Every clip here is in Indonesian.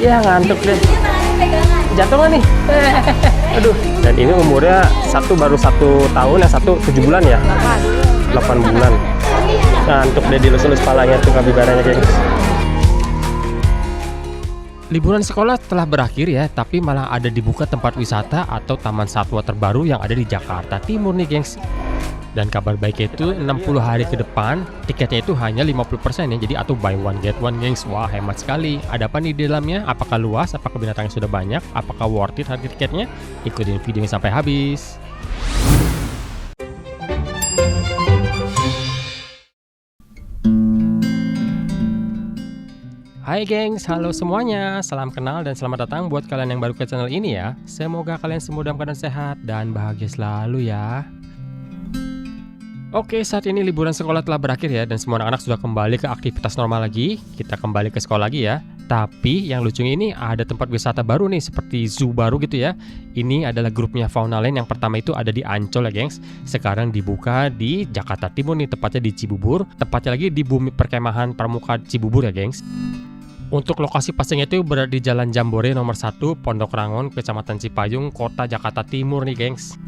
Ya ngantuk deh. Jatuh nggak nih? Aduh. Dan ini umurnya satu baru 1 tahun, yang satu 7 bulan ya? 8 bulan. Ngantuk deh, dilus-lus kepalanya tuh kapibaranya, gengs. Liburan sekolah telah berakhir ya, tapi malah ada dibuka tempat wisata atau taman satwa terbaru yang ada di Jakarta Timur nih, gengs. Dan kabar baiknya itu 60 hari ke depan tiketnya itu hanya 50% ya, jadi atau buy one get one, gengs. Wah, hemat sekali. Ada apa nih di dalamnya? Apakah luas? Apakah binatangnya sudah banyak? Apakah worth it harga tiketnya? Ikutin videonya sampai habis. Hai gengs, halo semuanya. Salam kenal dan selamat datang buat kalian yang baru ke channel ini ya. Semoga kalian semua dalam keadaan sehat dan bahagia selalu ya. Oke, saat ini liburan sekolah telah berakhir ya, dan semua anak-anak sudah kembali ke aktivitas normal lagi. Kita kembali ke sekolah lagi ya. Tapi yang lucunya ini ada tempat wisata baru nih, seperti zoo baru gitu ya. Ini adalah grupnya Faunaland. Yang pertama itu ada di Ancol ya gengs. Sekarang dibuka di Jakarta Timur nih, tepatnya di Cibubur. Tepatnya lagi di Bumi Perkemahan Pramuka Cibubur ya gengs. Untuk lokasi pastinya itu berada di Jalan Jambore nomor 1, Pondok Rangon, Kecamatan Cipayung, Kota Jakarta Timur nih gengs.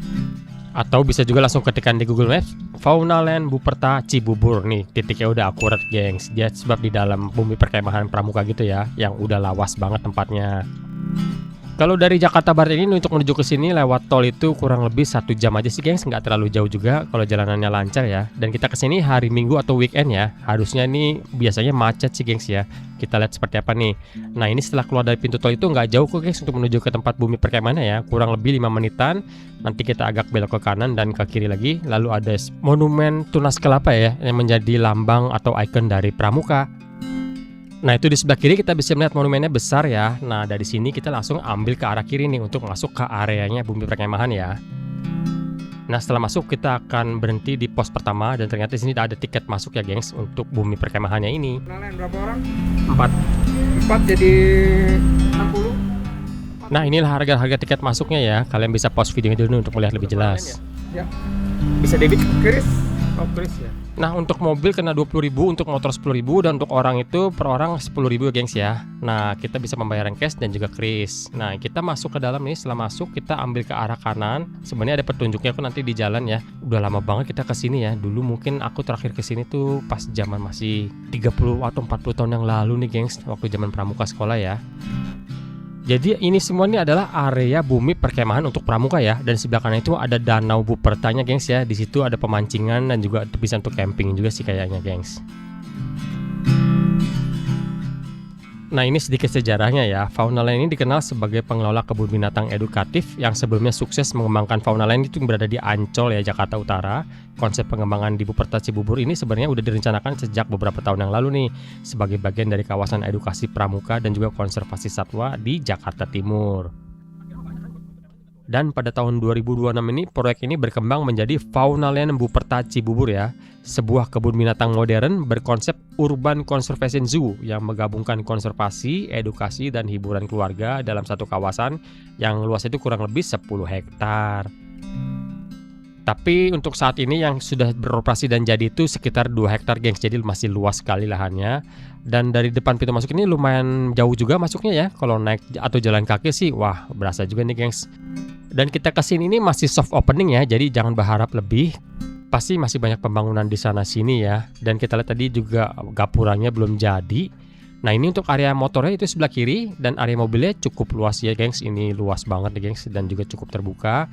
Atau bisa juga langsung ketikkan di Google Maps Faunaland Buperta Cibubur nih, titiknya udah akurat gengs. Dia sebab di dalam Bumi Perkemahan Pramuka gitu ya, yang udah lawas banget tempatnya. Kalau dari Jakarta Barat ini untuk menuju ke sini lewat tol itu kurang lebih 1 jam aja sih gengs, nggak terlalu jauh juga kalau jalanannya lancar ya. Dan kita kesini hari Minggu atau weekend ya, harusnya ini biasanya macet sih gengs ya. Kita lihat seperti apa nih. Nah ini setelah keluar dari pintu tol itu nggak jauh kok gengs untuk menuju ke tempat Bumi Perkemahannya ya, kurang lebih 5 menitan. Nanti kita agak belok ke kanan dan ke kiri lagi, lalu ada monumen Tunas Kelapa ya, yang menjadi lambang atau ikon dari Pramuka. Nah itu di sebelah kiri kita bisa melihat monumennya besar ya. Nah dari sini kita langsung ambil ke arah kiri nih untuk masuk ke areanya Bumi Perkemahan ya. Nah setelah masuk kita akan berhenti di pos pertama, dan ternyata di sini ada tiket masuk ya gengs untuk Bumi Perkemahannya ini. Berapa orang? 4 jadi 60. Nah inilah harga tiket masuknya ya. Kalian bisa pause videonya dulu untuk melihat lebih jelas. Ya. Bisa debit? Kris. Oh kris ya. Nah untuk mobil kena 20.000, untuk motor 10.000, dan untuk orang itu per orang 10.000 ya gengs ya. Nah kita bisa membayaran cash dan juga kris. Nah kita masuk ke dalam nih. Setelah masuk kita ambil ke arah kanan. Sebenarnya ada petunjuknya aku nanti di jalan ya. Udah lama banget kita kesini ya. Dulu mungkin aku terakhir kesini tuh pas zaman masih 30 atau 40 tahun yang lalu nih gengs, waktu zaman pramuka sekolah ya. Jadi ini semua ini adalah area Bumi Perkemahan untuk pramuka ya, dan sebelah kanan itu ada Danau Bupertanya gengs ya. Di situ ada pemancingan dan juga bisa untuk camping juga sih kayaknya gengs. Nah ini sedikit sejarahnya ya. Faunaland ini dikenal sebagai pengelola kebun binatang edukatif yang sebelumnya sukses mengembangkan Faunaland itu berada di Ancol ya, Jakarta Utara. Konsep pengembangan di Buperta Cibubur ini sebenarnya udah direncanakan sejak beberapa tahun yang lalu nih, sebagai bagian dari kawasan edukasi pramuka dan juga konservasi satwa di Jakarta Timur. Dan pada tahun 2026 ini proyek ini berkembang menjadi Faunaland Buperta Cibubur ya, sebuah kebun binatang modern berkonsep urban conservation zoo yang menggabungkan konservasi, edukasi, dan hiburan keluarga dalam satu kawasan yang luasnya itu kurang lebih 10 hektar. Tapi untuk saat ini yang sudah beroperasi dan jadi itu sekitar 2 hektar gengs, jadi masih luas sekali lahannya. Dan dari depan pintu masuk ini lumayan jauh juga masuknya ya. Kalau naik atau jalan kaki sih wah berasa juga nih gengs. Dan kita kesini ini masih soft opening ya, jadi jangan berharap lebih. Pasti masih banyak pembangunan di sana sini ya. Dan kita lihat tadi juga gapuranya belum jadi. Nah ini untuk area motornya itu sebelah kiri, dan area mobilnya cukup luas ya gengs. Ini luas banget nih gengs, dan juga cukup terbuka,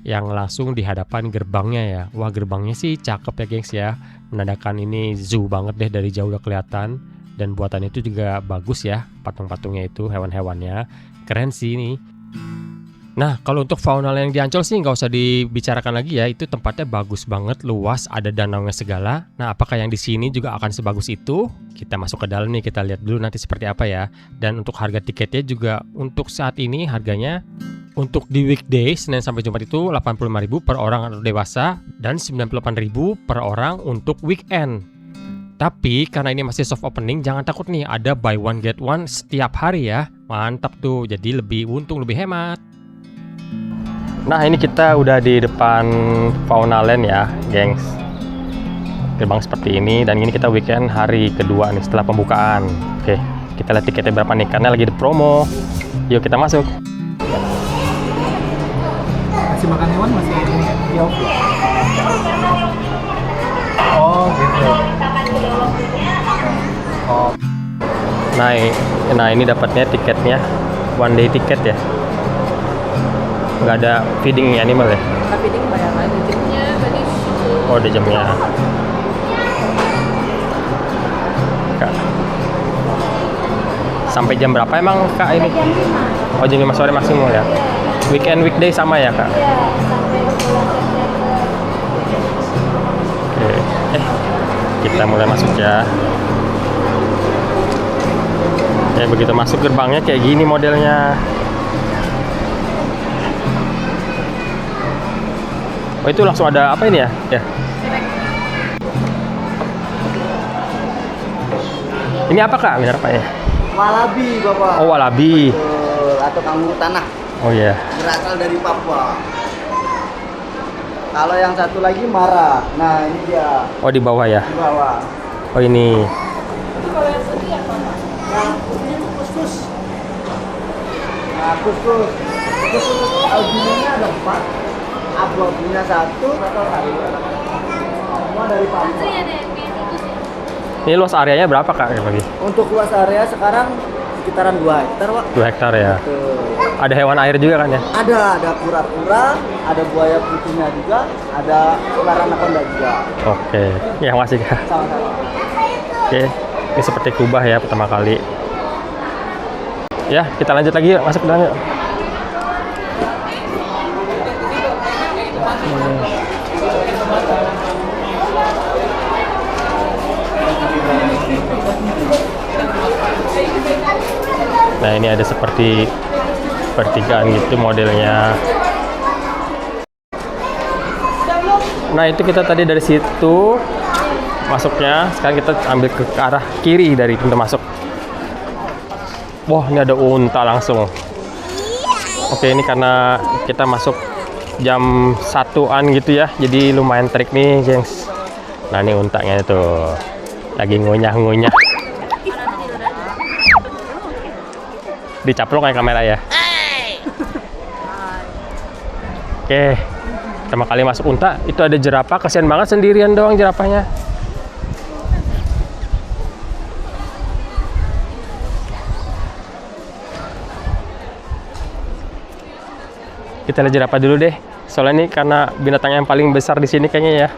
yang langsung di hadapan gerbangnya ya. Wah gerbangnya sih cakep ya gengs ya, menandakan ini zoo banget deh, dari jauh udah kelihatan. Dan buatannya itu juga bagus ya, patung-patungnya itu, hewan-hewannya keren sih ini. Nah kalau untuk Faunaland yang di Ancol sih nggak usah dibicarakan lagi ya, itu tempatnya bagus banget, luas, ada danaunya segala. Nah apakah yang di sini juga akan sebagus itu? Kita masuk ke dalam nih, kita lihat dulu nanti seperti apa ya. Dan untuk harga tiketnya juga untuk saat ini harganya untuk di weekday Senin sampai Jumat itu 85.000 per orang dewasa dan 98.000 per orang untuk weekend. Tapi karena ini masih soft opening, jangan takut nih, ada buy one get one setiap hari ya. Mantap tuh, jadi lebih untung, lebih hemat. Nah ini kita udah di depan Faunaland ya gengs. Gerbang seperti ini, dan ini kita weekend hari kedua nih setelah pembukaan. Oke, Kita lihat tiketnya berapa nih, karena lagi di promo. Yuk kita masuk. Masih makan hewan masih ini ya? Oh gitu. Oh. Nah ini dapatnya tiketnya one day tiket ya. Nggak ada feeding animal ya? Nggak feeding, bayar lagi jamnya tadi. Oh ada jamnya. Kak. Sampai jam berapa emang Kak ini? Jam 5. Oh jam 5 sore maksimum ya? Weekend weekday sama ya Kak? Iya, sampai bulan September. Oke. Kita mulai masuk ya. Ya begitu masuk gerbangnya kayak gini modelnya. Oh itu langsung ada apa ini ya? Ya. Ini apa Kak? Benar apa ya? Walabi Bapak. Oh walabi. Betul, atau kanguru tanah. Oh iya. Berasal dari Papua. Kalau yang satu lagi Mara. Nah ini dia Oh di bawah ya? di bawah. Oh ini. Kalau yang putih apa, Pak? Yang putih itu kuskus. Nah kuskus. Kuskus albinonya ada 4. Abu-abunya 1. Semua dari Itu Papua. ya deh, kayak tikus ya. Ini luas areanya berapa Kak lagi? Untuk luas area sekarang sekitaran 2 hektar Pak. 2 hektar ya. Betul. Ada hewan air juga kan ya? Ada kura-kura, ada buaya putihnya juga, ada ular anaconda juga. Oke. Ya masih Kak. Sama-sama. Oke. Ini seperti kubah ya pertama kali. Ya kita lanjut lagi yuk. Masuk ke dalam yuk. Nah ini ada seperti pertigaan gitu modelnya. Nah itu kita tadi dari situ masuknya, sekarang kita ambil ke arah kiri dari pintu masuk. Wah ini ada unta langsung. Oke ini karena kita masuk jam 1-an gitu ya, jadi lumayan terik nih gengs. Nah ini untanya tuh lagi ngunyah-ngunyah. Dicaplok kayak kamera ya. Oke, pertama kali masuk unta itu ada jerapah, kasihan banget sendirian doang jerapahnya. Kita lihat jerapah dulu deh. Soalnya ini karena binatang yang paling besar di sini kayaknya ya.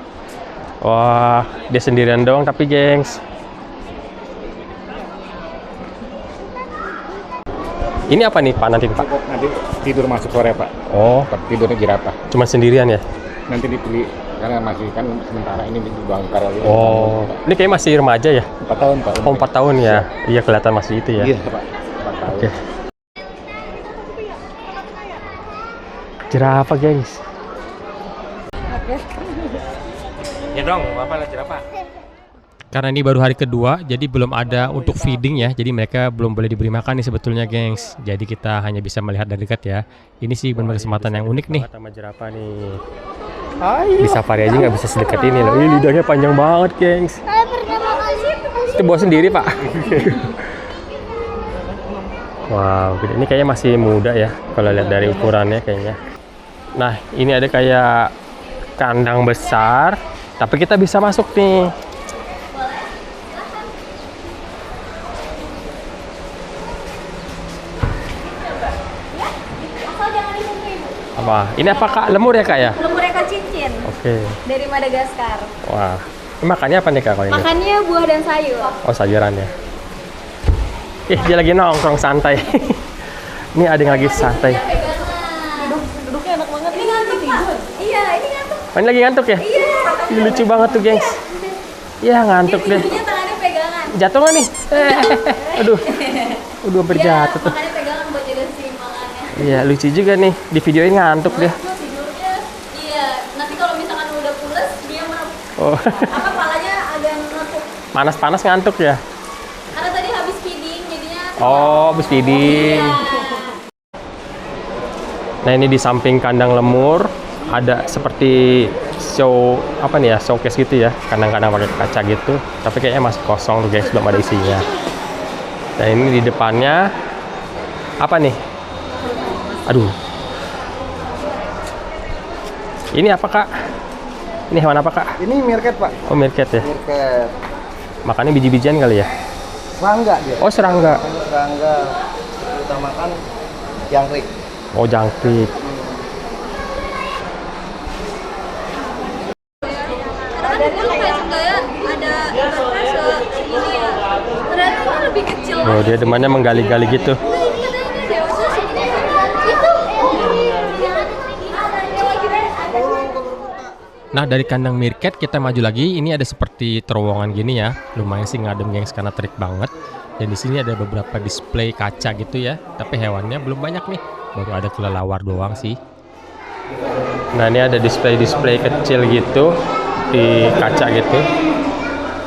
Wah, dia sendirian doang tapi gengs. Ini apa nih Pak nanti Pak? Nanti tidur masuk sore Pak. Oh, Tidurnya jerapah. cuma sendirian ya? Nanti dipilih karena masih kan sementara ini dibangkar oleh. Oh, ini kayak masih remaja ya? 4 tahun Pak. Oh 4 tahun ya? Iya kelihatan masih itu ya? Iya Pak. 4 tahun. Oke. Jerapah gengs. Ya dong, apa lah jerapah? Karena ini baru hari kedua, jadi belum ada untuk feeding ya. Jadi mereka belum boleh diberi makan nih sebetulnya, gengs. Jadi kita hanya bisa melihat dari dekat ya. Ini sih benar kesempatan yang unik nih. Sama jerapah nih. Di safari aja nggak bisa sedekat ini loh. Ini lidahnya panjang banget, gengs. Itu bawa sendiri pak. Wow, ini kayaknya masih muda ya. Kalau lihat dari ukurannya kayaknya. Nah, ini ada kayak kandang besar, tapi kita bisa masuk nih. Apa? Ini apa kak? Lemur ya kak ya? Lemur ekor cincin Oke. dari Madagaskar. Wah. Ini makannya apa nih kak kalau ini? Makannya buah dan sayur. Oh sayurannya. Dia lagi nongkrong santai. Ini ada yang lagi santai. Duduknya enak banget. Ini ngantuk tidur. Iya, ini ngantuk. Oh, ini lagi ngantuk ya? Iya. Ini lucu banget tuh gengs. Iya ngantuk deh. Tidurnya tangannya pegangan. Jatuh nggak nih? Aduh. Udah hampir jatuh tuh. Makanya pegangan buat jaga keseimbangannya. Iya lucu juga nih. Di videoin ngantuk deh. Tidurnya, iya. Nanti kalau misalkan udah pules, dia Oh. apa palanya agak ngantuk. Panas-panas ngantuk ya? Karena tadi habis feeding, jadinya. Oh, habis feeding. Iya. Nah ini di samping kandang lemur ada seperti show apa nih ya, showcase gitu ya, kandang-kandang pakai kaca gitu. Tapi kayaknya masih kosong tuh guys, belum ada isinya. Dan ini di depannya apa nih? Aduh. Ini apa, Kak? Ini hewan apa, Kak? Ini meerkat, Pak. Oh, meerkat ya. Meerkat. Makannya biji-bijian kali ya? Serangga dia. Oh, serangga. Serangga utamakan jangkrik. Oh, jangkrik. Lebih kecil. Oh, dia demannya menggali-gali gitu. Nah, dari kandang meerkat kita maju lagi. Ini ada seperti terowongan gini ya. Lumayan sih ngadem, gengs, karena terik banget. Dan di sini ada beberapa display kaca gitu ya. Tapi hewannya belum banyak nih. Baru ada kelelawar doang sih. Nah, ini ada display-display kecil gitu di kaca gitu.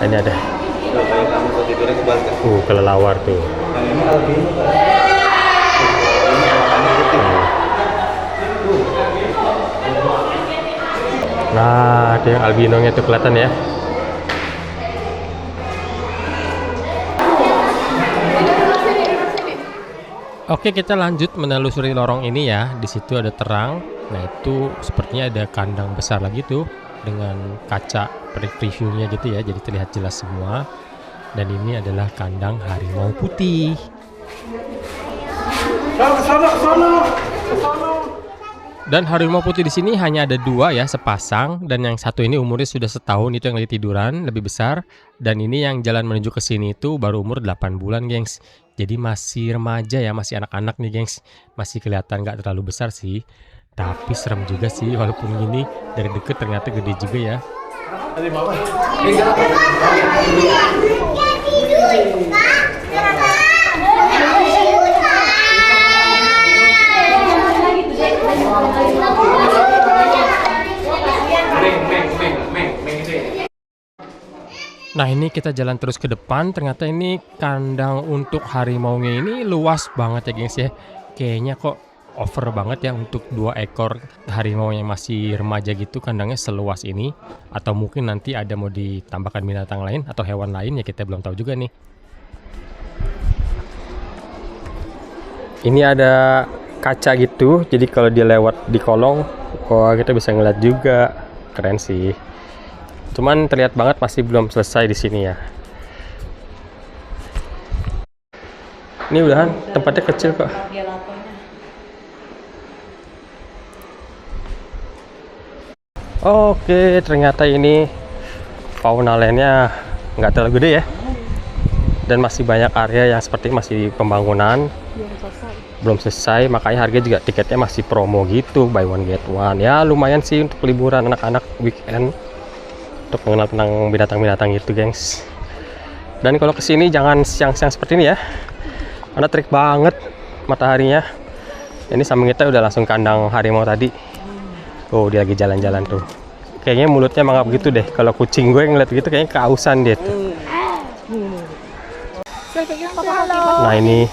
Nah, ini ada. Kelelawar tuh. Nah, ada yang albinonya tuh kelihatan ya. Oke, kita lanjut menelusuri lorong ini ya. Di situ ada terang. Nah, itu sepertinya ada kandang besar lagi tuh dengan kaca previewnya gitu ya. Jadi terlihat jelas semua. Dan ini adalah kandang harimau putih. Dan harimau putih di sini hanya ada 2 ya, sepasang, dan yang satu ini umurnya sudah setahun, itu yang lagi tiduran, lebih besar. Dan ini yang jalan menuju ke sini itu baru umur 8 bulan, gengs. Jadi masih remaja ya, masih anak-anak nih, gengs. Masih kelihatan nggak terlalu besar sih. Tapi serem juga sih, walaupun gini dari deket ternyata gede juga ya. Nah, ini kita jalan terus ke depan. Ternyata ini kandang untuk harimaunya ini luas banget ya, gengs ya. Kayaknya kok over banget ya untuk 2 ekor harimau yang masih remaja gitu, kandangnya seluas ini. Atau mungkin nanti ada mau ditambahkan binatang lain atau hewan lain ya, kita belum tahu juga nih. Ini ada kaca gitu, jadi kalau dia lewat di kolong, wah, kita bisa ngeliat juga. Keren sih. Cuman terlihat banget masih belum selesai di sini ya. Ini udahan, tempatnya kecil kok. Oke, ternyata ini fauna lainnya nggak terlalu gede ya. Dan masih banyak area yang seperti masih pembangunan. Belum selesai, makanya harga juga tiketnya masih promo gitu, buy one get one. Ya lumayan sih untuk liburan anak-anak weekend. Untuk mengenal tentang binatang-binatang itu, gengs. Dan kalau kesini jangan siang-siang seperti ini ya, karena terik banget mataharinya. Ini samping kita udah langsung kandang harimau tadi. Oh, dia lagi jalan-jalan tuh. Kayaknya mulutnya mangap gitu deh. Kalau kucing gue ngeliat gitu kayaknya kehausan dia tuh. Nah, ini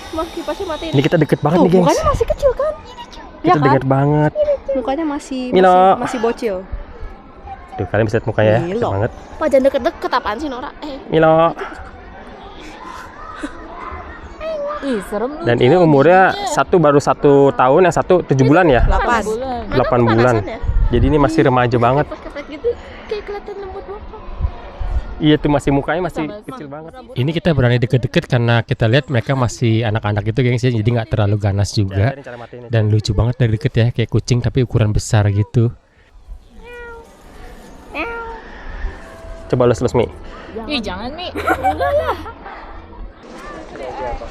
kita deket banget nih, gengs. Mukanya masih kecil kan? Kita deket banget. Mukanya masih bocil. Tuh, kalian bisa lihat mukanya ya, kecil banget. Pak, jangan deket-deket, apaan sih, Nora? Milo. Ih, serem. Dan ini umurnya satu baru 1 tahun, yang satu 7 bulan ya? 8 bulan. Jadi ini masih remaja banget. Gitu, kayak kelihatan lembut banget. Iya tuh, masih mukanya masih kecil banget. Ini kita berani deket-deket karena kita lihat mereka masih anak-anak gitu, gengs ya. Jadi nggak terlalu ganas juga. Dan lucu banget dari deket ya, kayak kucing tapi ukuran besar gitu. Coba les Mi. Ih, jangan Mi. Enggak lah.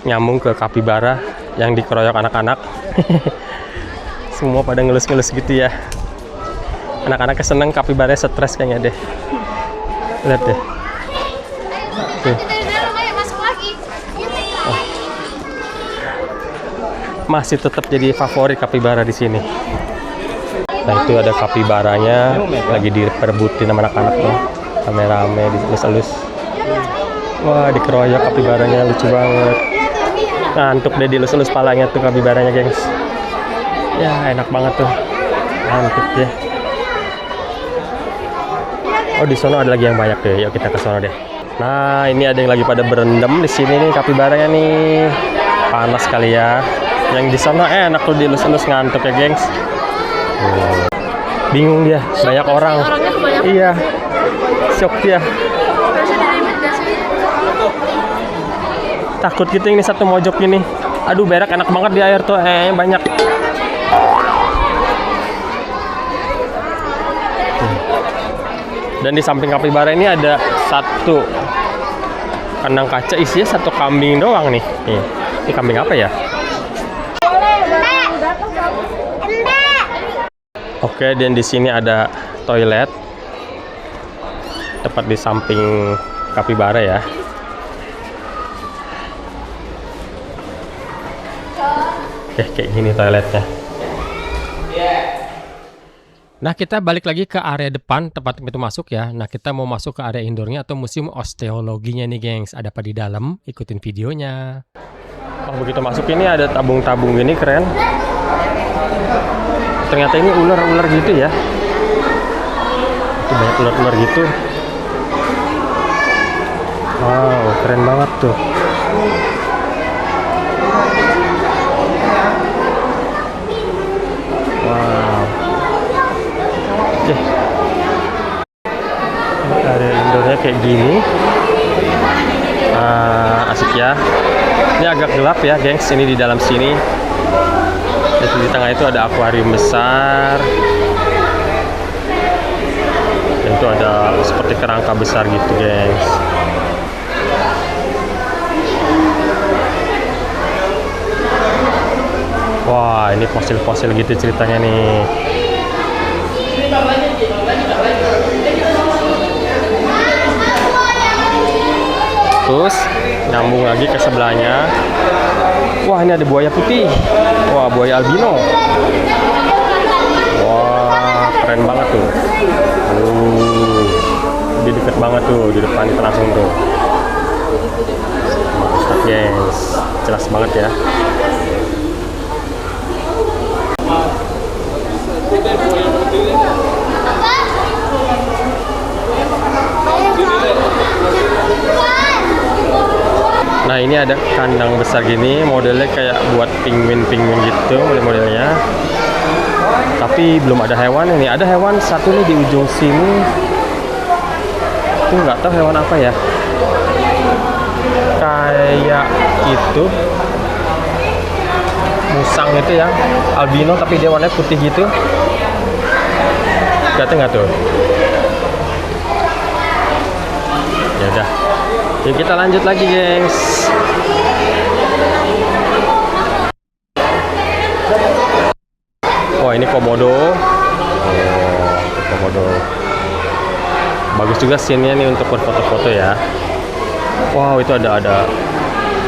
Nyambung ke kapibara yang dikeroyok anak-anak. Semua pada ngelus-ngelus gitu ya. Anak-anaknya seneng, kapibaranya stres kayaknya deh. Lihat deh. Tuh. Oh. Masih tetap jadi favorit kapibara di sini. Nah, itu ada kapibaranya lagi diperbutin sama anak-anak tuh. Rame-rame dilus-elus. Wah, dikeroyok kapibaranya, lucu banget. Ngantuk deh dilus-elus palanya tuh kapibaranya, gengs. Ya, enak banget tuh. Ngantuk ya. Oh, di sono ada lagi yang banyak deh. Yuk kita ke sono deh. Nah, ini ada yang lagi pada berendam di sini nih kapibaranya nih. Panas kali ya. Yang di sana enak tuh dilus-elus ngantuk ya, gengs. Bingung dia, banyak orang. Orangnya kebanyakan. Iya. Shock dia. Rasanya ribet gak sih? Takut gitu ini satu mojok ini. Aduh, berak enak banget di air tuh. Banyak. Dan di samping kapibara ini ada satu kandang kaca isinya satu kambing doang nih. Nih, ini kambing apa ya? Oke, dan di sini ada toilet tepat di samping kapibara ya. Kayak gini toiletnya. Nah, kita balik lagi ke area depan tempat pintu masuk ya. Nah, kita mau masuk ke area indoornya atau museum osteologinya nih, gengs. Ada apa di dalam? Ikutin videonya. Oh, begitu masuk ini ada tabung-tabung gini, keren. Ternyata ini ular-ular gitu ya. Itu banyak ular-ular gitu. Wow, keren banget tuh. Wow. Oke. Area indoornya kayak gini. Asik ya. Ini agak gelap ya, gengs. Ini di dalam sini. Dan di tengah itu ada akuarium besar. Dan itu ada seperti kerangka besar gitu, gengs. Wah, ini fosil-fosil gitu ceritanya nih. Terus nyambung lagi ke sebelahnya. Wah, ini ada buaya putih. Wah, buaya albino. Wah, keren banget tuh. Di deket banget tuh, di depan kita langsung tuh. Mantap, guys. Jelas banget ya. Nah, ini ada kandang besar gini, modelnya kayak buat penguin-penguin gitu modelnya. Tapi belum ada hewan ini. Ada hewan satu nih di ujung sini. Itu nggak tahu hewan apa ya. Kayak itu musang itu ya, albino tapi dia warnanya putih gitu. Kelihatan nggak tuh? Ya udah. Yuk kita lanjut lagi, gengs. Wah, ini komodo. Oh, komodo. Bagus juga scene-nya nih untuk berfoto-foto ya. Wow, itu ada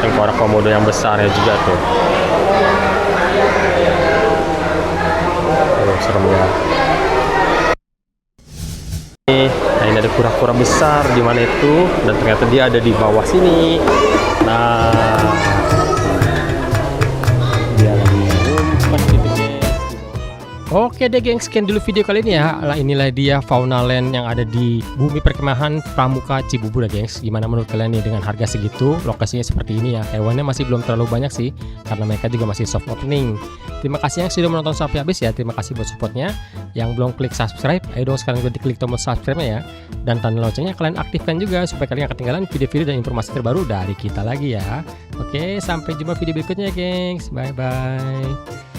tengkorak komodo yang besar ya juga tuh. Oh, serem ya. Nah, ini ada kura-kura besar di mana itu, dan ternyata dia ada di bawah sini. Nah, dia lagi ngumpet gitu, gengs. Oke deh, gengs, sekian dulu video kali ini ya. Inilah dia fauna land yang ada di Bumi Perkemahan Pramuka Cibubur ya, gengs. Gimana menurut kalian nih dengan harga segitu, lokasinya seperti ini ya. Hewannya masih belum terlalu banyak sih, karena mereka juga masih soft opening. Terima kasih yang sudah menonton sampai habis ya. Terima kasih buat supportnya. Yang belum klik subscribe, ayo dong sekarang juga diklik tombol subscribe-nya ya. Dan tanda loncengnya kalian aktifkan juga supaya kalian gak ketinggalan video-video dan informasi terbaru dari kita lagi ya. Oke, sampai jumpa video berikutnya, gengs. Bye-bye.